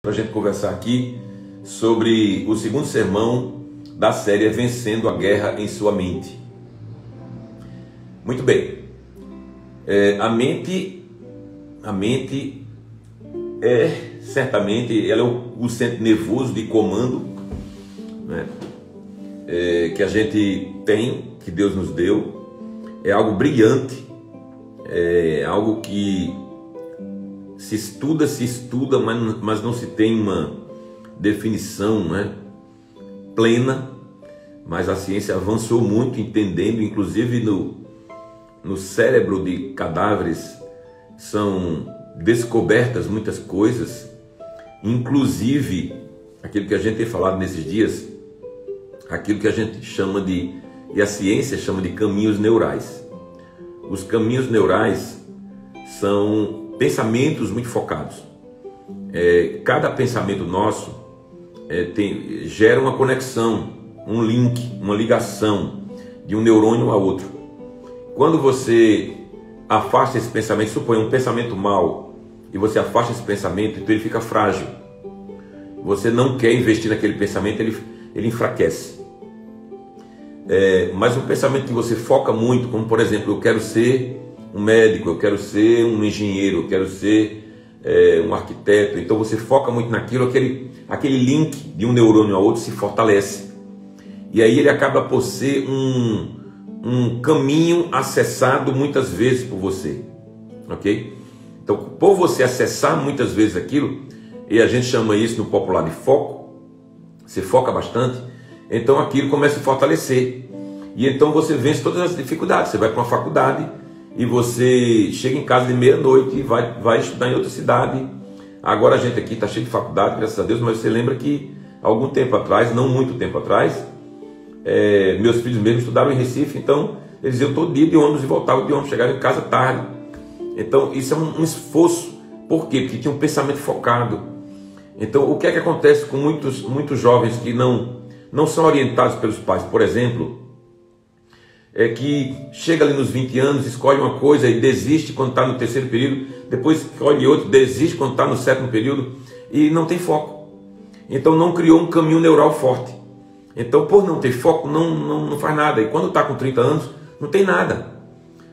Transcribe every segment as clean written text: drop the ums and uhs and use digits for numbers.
Para a gente conversar aqui sobre o segundo sermão da série Vencendo a Guerra em Sua Mente. Muito bem, a mente certamente ela é o centro nervoso de comando, né? Que a gente tem, que Deus nos deu. É algo brilhante, é algo que se estuda, mas não se tem uma definição, né, plena. Mas a ciência avançou muito, entendendo, inclusive no cérebro de cadáveres são descobertas muitas coisas, inclusive aquilo que a gente tem falado nesses dias, aquilo que a gente chama de, e a ciência chama de caminhos neurais. Os caminhos neurais são pensamentos muito focados. Cada pensamento nosso gera uma conexão, um link, uma ligação de um neurônio a outro. Quando você afasta esse pensamento, suponha um pensamento mau, e você afasta esse pensamento, então ele fica frágil. Você não quer investir naquele pensamento, ele enfraquece. Mas um pensamento que você foca muito, como por exemplo, eu quero ser um médico, eu quero ser um engenheiro, eu quero ser um arquiteto. Então você foca muito naquilo, aquele link de um neurônio a outro se fortalece. E aí ele acaba por ser um caminho acessado muitas vezes por você, ok? Então, por você acessar muitas vezes aquilo, e a gente chama isso no popular de foco, você foca bastante, então aquilo começa a fortalecer. E então você vence todas as dificuldades. Você vai para uma faculdade e você chega em casa de meia-noite e vai estudar em outra cidade. Agora a gente aqui está cheio de faculdade, graças a Deus, mas você lembra que algum tempo atrás, não muito tempo atrás, meus filhos mesmo estudaram em Recife, então eles iam todo dia de ônibus e voltavam de ônibus, chegaram em casa tarde. Então isso é um esforço. Por quê? Porque tinha um pensamento focado. Então o que é que acontece com muitos jovens que não são orientados pelos pais? Por exemplo, que chega ali nos 20 anos, escolhe uma coisa e desiste quando está no terceiro período, depois escolhe outro, desiste quando está no sétimo período e não tem foco. Então não criou um caminho neural forte. Então, por não ter foco, não faz nada. E quando está com 30 anos, não tem nada.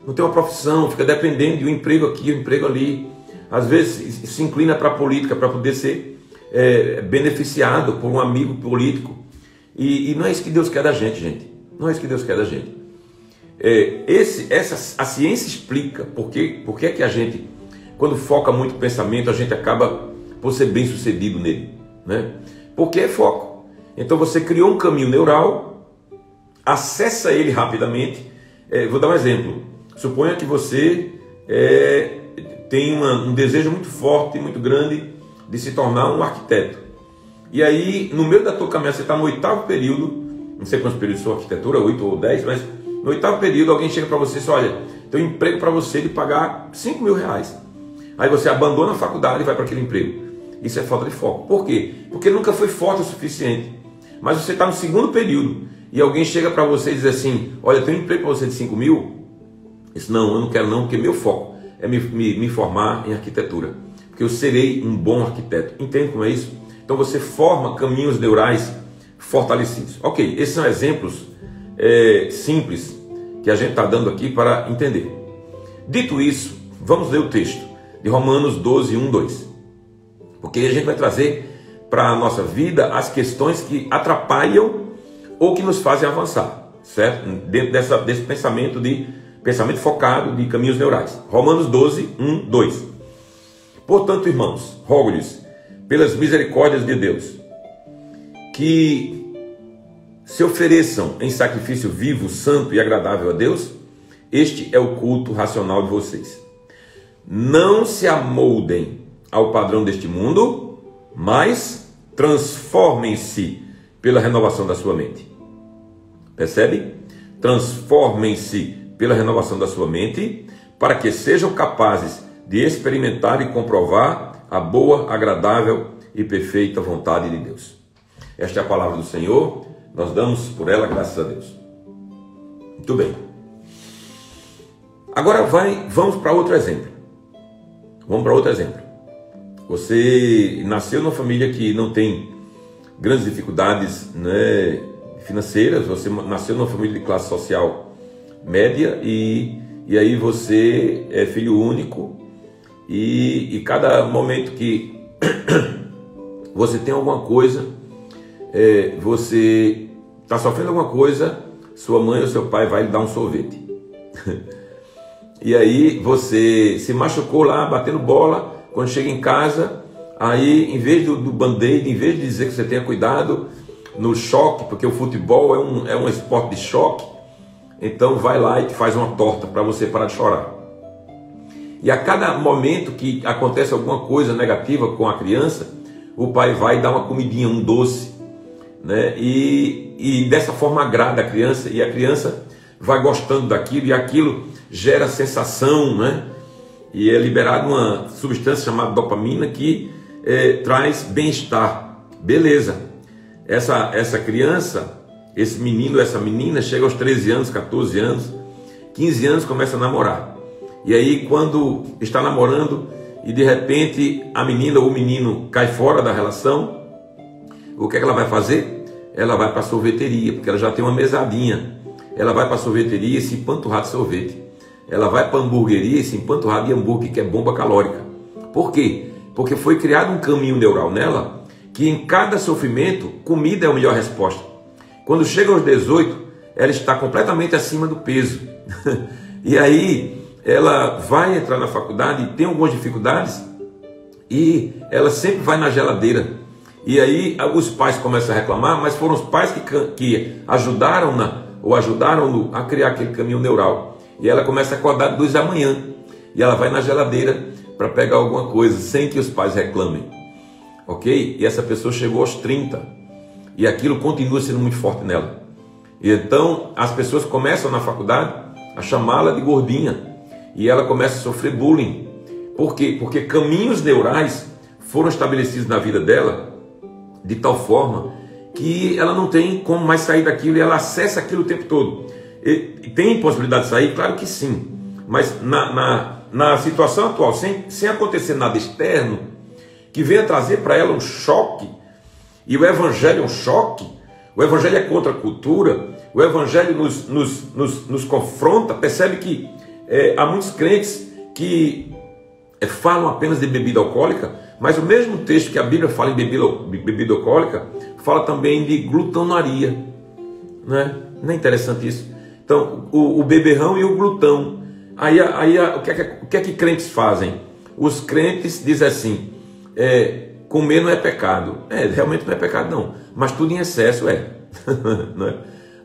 Não tem uma profissão, fica dependendo de um emprego aqui, um emprego ali. Às vezes se inclina para a política para poder ser beneficiado por um amigo político. E não é isso que Deus quer da gente, gente. Não é isso que Deus quer da gente. A ciência explica por que a gente, quando foca muito o pensamento, a gente acaba por ser bem sucedido nele, né? Porque é foco. Então você criou um caminho neural, acessa ele rapidamente. Vou dar um exemplo. Suponha que você tem um desejo muito forte, muito grande de se tornar um arquiteto. E aí, no meio da tua caminhada, você está no 8º período, não sei quantos períodos são arquitetura, 8 ou 10, mas no 8º período alguém chega para você e diz: olha, tem um emprego para você de pagar R$5.000. Aí você abandona a faculdade e vai para aquele emprego. Isso é falta de foco. Por quê? Porque nunca foi forte o suficiente. Mas você está no 2º período e alguém chega para você e diz assim: olha, tem um emprego para você de 5.000. Diz: não, eu não quero não, porque meu foco é me formar em arquitetura, porque eu serei um bom arquiteto. Entende como é isso? Então você forma caminhos neurais fortalecidos. Ok, esses são exemplos simples que a gente está dando aqui para entender. Dito isso, vamos ler o texto de Romanos 12, 1, 2. Porque a gente vai trazer para a nossa vida as questões que atrapalham ou que nos fazem avançar, certo? Dentro desse pensamento focado de caminhos neurais. Romanos 12, 1, 2. Portanto, irmãos, rogo-lhes, pelas misericórdias de Deus, que se ofereçam em sacrifício vivo, santo e agradável a Deus. Este é o culto racional de vocês. Não se amoldem ao padrão deste mundo, mas transformem-se pela renovação da sua mente. Percebe? Transformem-se pela renovação da sua mente, para que sejam capazes de experimentar e comprovar a boa, agradável e perfeita vontade de Deus. Esta é a palavra do Senhor. Nós damos por ela graças a Deus. Muito bem. Agora vamos para outro exemplo. Você nasceu numa família que não tem grandes dificuldades, né, financeiras, você nasceu numa família de classe social média e aí você é filho único e cada momento que você tem alguma coisa, você está sofrendo alguma coisa, sua mãe ou seu pai vai lhe dar um sorvete. E aí você se machucou lá, batendo bola, quando chega em casa, aí em vez do band-aid, em vez de dizer que você tenha cuidado no choque, porque o futebol é um esporte de choque, então vai lá e te faz uma torta para você parar de chorar. E a cada momento que acontece alguma coisa negativa com a criança, o pai vai dar uma comidinha, um doce, né? E dessa forma agrada a criança, e a criança vai gostando daquilo, e aquilo gera sensação, né? E é liberada uma substância chamada dopamina que traz bem-estar. Beleza. Essa criança, esse menino, essa menina, chega aos 13 anos, 14 anos, 15 anos, começa a namorar. E aí quando está namorando e de repente a menina ou o menino cai fora da relação, o que é que ela vai fazer? Ela vai para a sorveteria, porque ela já tem uma mesadinha. Ela vai para a sorveteria e se empanturrar de sorvete. Ela vai para a hamburgueria e se empanturrar de hambúrguer, que é bomba calórica. Por quê? Porque foi criado um caminho neural nela, que em cada sofrimento, comida é a melhor resposta. Quando chega aos 18, ela está completamente acima do peso. E aí ela vai entrar na faculdade e tem algumas dificuldades, e ela sempre vai na geladeira. E aí os pais começam a reclamar, mas foram os pais que ajudaram a criar aquele caminho neural. E ela começa a acordar de 2 da manhã, e ela vai na geladeira para pegar alguma coisa, sem que os pais reclamem. Ok? E essa pessoa chegou aos 30, e aquilo continua sendo muito forte nela. E então as pessoas começam na faculdade a chamá-la de gordinha, e ela começa a sofrer bullying. Por quê? Porque caminhos neurais foram estabelecidos na vida dela de tal forma que ela não tem como mais sair daquilo, e ela acessa aquilo o tempo todo. E tem possibilidade de sair? Claro que sim. Mas na situação atual, sem acontecer nada externo que venha trazer para ela um choque, e o Evangelho é um choque, o Evangelho é contra a cultura, o Evangelho nos confronta. Percebe que há muitos crentes que falam apenas de bebida alcoólica, mas o mesmo texto que a Bíblia fala em bebida alcoólica, fala também de glutonaria, né? Não é interessante isso? Então, o beberrão e o glutão. Aí o que é que crentes fazem? Os crentes dizem assim, comer não é pecado. Realmente não é pecado não, mas tudo em excesso é. Não é?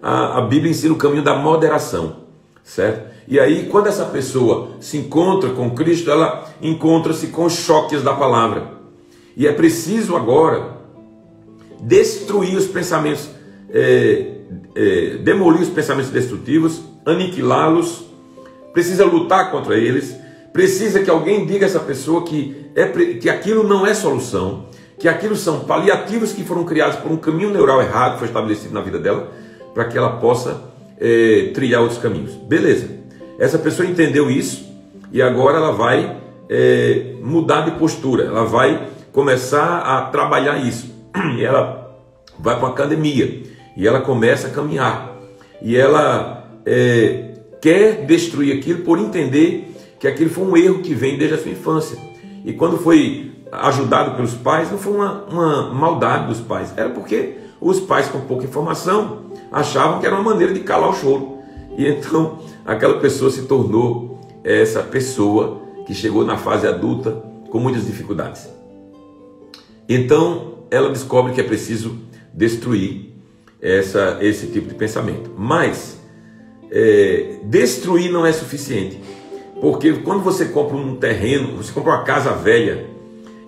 A Bíblia ensina o caminho da moderação, certo? E aí, quando essa pessoa se encontra com Cristo, ela encontra-se com os choques da palavra. E é preciso agora destruir os pensamentos, demolir os pensamentos destrutivos, aniquilá-los. Precisa lutar contra eles. Precisa que alguém diga a essa pessoa que aquilo não é solução, que aquilo são paliativos que foram criados por um caminho neural errado que foi estabelecido na vida dela, para que ela possa trilhar outros caminhos. Beleza. Essa pessoa entendeu isso e agora ela vai mudar de postura, ela vai começar a trabalhar isso. E ela vai para a academia e ela começa a caminhar. E ela quer destruir aquilo por entender que aquilo foi um erro que vem desde a sua infância. E quando foi ajudado pelos pais, não foi uma maldade dos pais, era porque os pais, com pouca informação, achavam que era uma maneira de calar o choro. E então aquela pessoa se tornou essa pessoa que chegou na fase adulta com muitas dificuldades. Então ela descobre que é preciso destruir esse tipo de pensamento. Mas destruir não é suficiente, porque quando você compra um terreno, você compra uma casa velha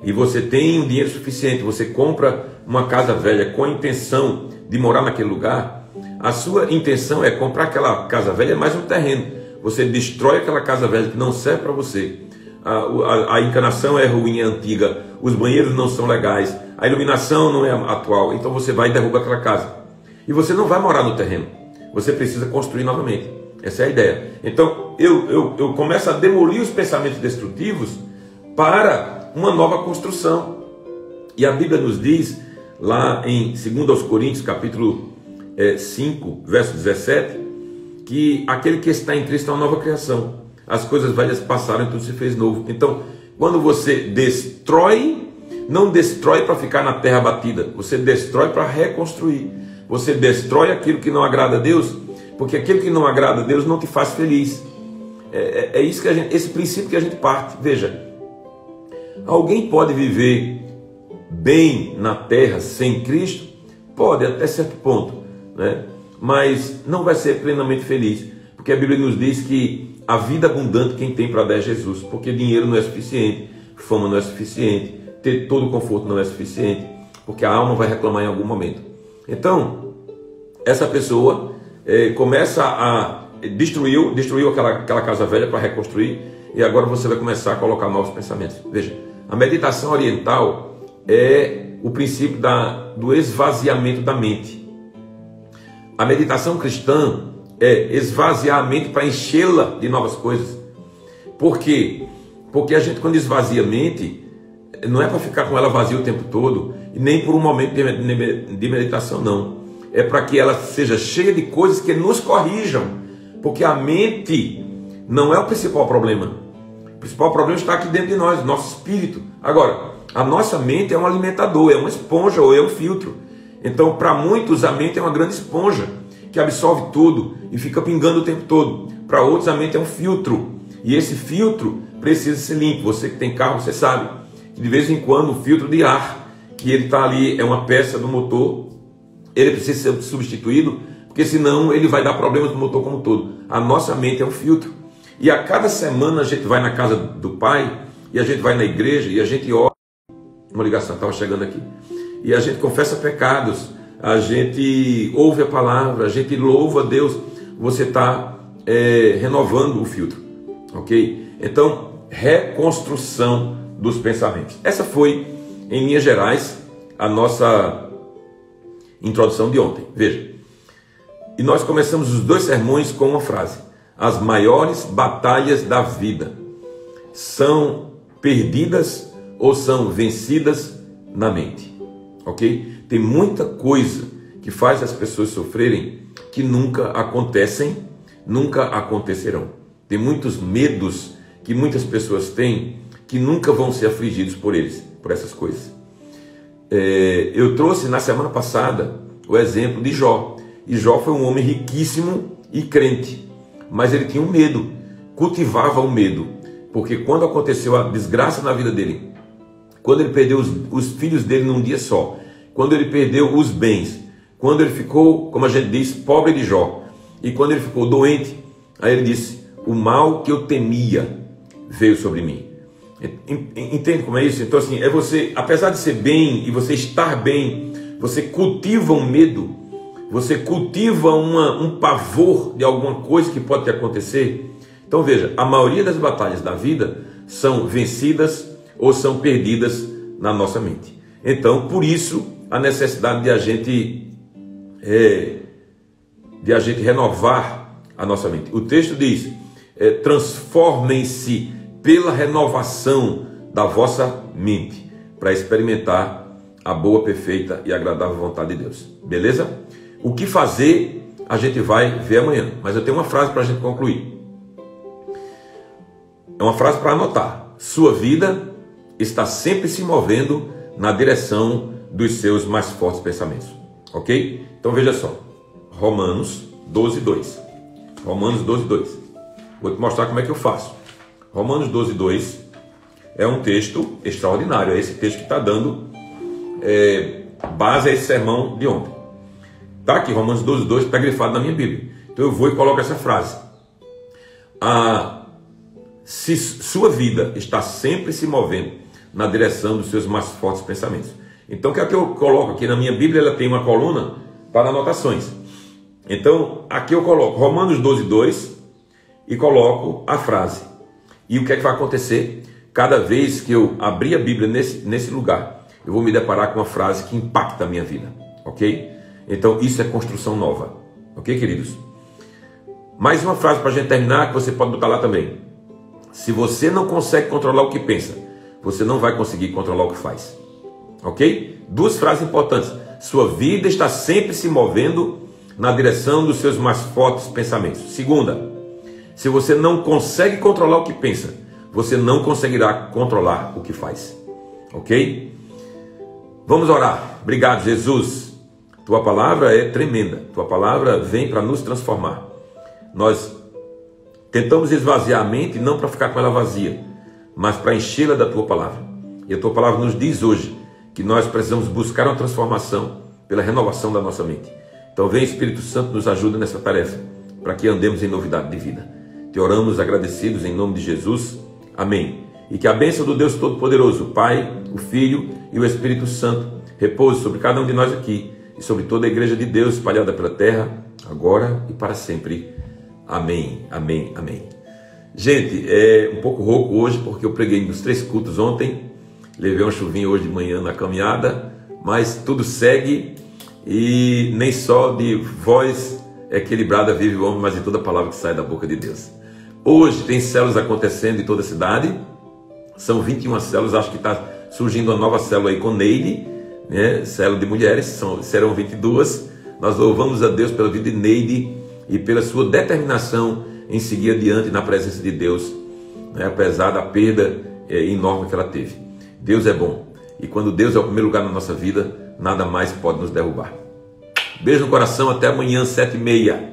e você tem um dinheiro suficiente, você compra uma casa velha com a intenção de morar naquele lugar, a sua intenção é comprar aquela casa velha mais um terreno. Você destrói aquela casa velha que não serve para você. A encanação é ruim, é antiga, os banheiros não são legais, a iluminação não é atual, então você vai e derruba aquela casa. E você não vai morar no terreno, você precisa construir novamente. Essa é a ideia. Então eu começo a demolir os pensamentos destrutivos para uma nova construção. E a Bíblia nos diz, lá em 2 Coríntios, capítulo 5, verso 17, que aquele que está em Cristo é uma nova criação. As coisas velhas passaram e tudo se fez novo. Então, quando você destrói, não destrói para ficar na terra batida, você destrói para reconstruir. Você destrói aquilo que não agrada a Deus, porque aquilo que não agrada a Deus não te faz feliz. É isso que esse princípio que a gente parte. Veja, alguém pode viver bem na terra sem Cristo? Pode, até certo ponto, né? Mas não vai ser plenamente feliz, porque a Bíblia nos diz que a vida abundante quem tem para dar é Jesus, porque dinheiro não é suficiente, fama não é suficiente, ter todo o conforto não é suficiente, porque a alma vai reclamar em algum momento. Então, essa pessoa começa a destruiu aquela casa velha para reconstruir, e agora você vai começar a colocar novos pensamentos. Veja, a meditação oriental é o princípio do esvaziamento da mente. A meditação cristã é esvaziar a mente para enchê-la de novas coisas. Por quê? Porque a gente, quando esvazia a mente, não é para ficar com ela vazia o tempo todo, e nem por um momento de meditação, não. É para que ela seja cheia de coisas que nos corrijam, porque a mente não é o principal problema. O principal problema está aqui dentro de nós, nosso espírito. Agora, a nossa mente é um alimentador, é uma esponja ou é um filtro. Então, para muitos, a mente é uma grande esponja que absorve tudo e fica pingando o tempo todo. Para outros, a mente é um filtro, e esse filtro precisa ser limpo. Você que tem carro, você sabe que de vez em quando o filtro de ar, que ele está ali, é uma peça do motor, ele precisa ser substituído, porque senão ele vai dar problemas no motor como um todo. A nossa mente é um filtro, e a cada semana a gente vai na casa do Pai, e a gente vai na igreja, e a gente ora. Uma ligação estava chegando aqui, e a gente confessa pecados, a gente ouve a palavra, a gente louva a Deus. Você está renovando o filtro, ok? Então, reconstrução dos pensamentos. Essa foi, em linhas gerais, a nossa introdução de ontem. Veja, e nós começamos os 2 sermões com uma frase: as maiores batalhas da vida são perdidas ou são vencidas na mente, ok? Tem muita coisa que faz as pessoas sofrerem que nunca acontecem, nunca acontecerão. Tem muitos medos que muitas pessoas têm que nunca vão ser afligidos por eles, por essas coisas. Eu trouxe na semana passada o exemplo de Jó. E Jó foi um homem riquíssimo e crente, mas ele tinha um medo, cultivava o medo, porque quando aconteceu a desgraça na vida dele, quando ele perdeu os filhos dele num dia só, quando ele perdeu os bens, quando ele ficou, como a gente diz, pobre de Jó, e quando ele ficou doente, aí ele disse: o mal que eu temia veio sobre mim. Entende como é isso? Então assim, você, apesar de ser bem e você estar bem, você cultiva um medo, você cultiva um pavor de alguma coisa que pode te acontecer. Então veja, a maioria das batalhas da vida são vencidas ou são perdidas na nossa mente. Então, por isso, a necessidade de a gente renovar a nossa mente. O texto diz: transformem-se pela renovação da vossa mente, para experimentar a boa, perfeita e agradável vontade de Deus. Beleza? O que fazer a gente vai ver amanhã, mas eu tenho uma frase para a gente concluir. É uma frase para anotar: sua vida está sempre se movendo na direção dos seus mais fortes pensamentos, ok? Então veja só, Romanos 12:2. Romanos 12:2. Vou te mostrar como é que eu faço. Romanos 12:2 é um texto extraordinário, é esse texto que está dando base a esse sermão de ontem. Está aqui, Romanos 12:2, está grifado na minha Bíblia. Então eu vou e coloco essa frase: se sua vida está sempre se movendo na direção dos seus mais fortes pensamentos. Então o que é que eu coloco aqui na minha Bíblia? Ela tem uma coluna para anotações. Então aqui eu coloco Romanos 12:2 e coloco a frase. E o que é que vai acontecer? Cada vez que eu abrir a Bíblia nesse lugar, eu vou me deparar com uma frase que impacta a minha vida, ok? Então isso é construção nova, ok, queridos? Mais uma frase para a gente terminar, que você pode botar lá também. Se você não consegue controlar o que pensa, você não vai conseguir controlar o que faz. Ok? Duas frases importantes. Sua vida está sempre se movendo na direção dos seus mais fortes pensamentos. Segunda, se você não consegue controlar o que pensa, você não conseguirá controlar o que faz. Ok? Vamos orar. Obrigado, Jesus. Tua palavra é tremenda. Tua palavra vem para nos transformar. Nós tentamos esvaziar a mente não para ficar com ela vazia, mas para enchê-la da tua palavra. E a tua palavra nos diz hoje que nós precisamos buscar uma transformação pela renovação da nossa mente. Então vem, Espírito Santo, nos ajuda nessa tarefa, para que andemos em novidade de vida. Te oramos agradecidos em nome de Jesus. Amém. E que a bênção do Deus Todo-Poderoso, o Pai, o Filho e o Espírito Santo repouse sobre cada um de nós aqui e sobre toda a igreja de Deus espalhada pela terra, agora e para sempre. Amém, amém, amém. Gente, é um pouco rouco hoje, porque eu preguei nos 3 cultos ontem, levei uma chuvinha hoje de manhã na caminhada, mas tudo segue, e nem só de voz equilibrada vive o homem, mas de toda palavra que sai da boca de Deus. Hoje tem células acontecendo em toda a cidade, são 21 células, acho que está surgindo uma nova célula aí com Neide, né? Célula de mulheres, serão 22. Nós louvamos a Deus pela vida de Neide e pela sua determinação em seguir adiante na presença de Deus, né? Apesar da perda enorme que ela teve. Deus é bom, e quando Deus é o primeiro lugar na nossa vida, nada mais pode nos derrubar. Beijo no coração, até amanhã, 7h30.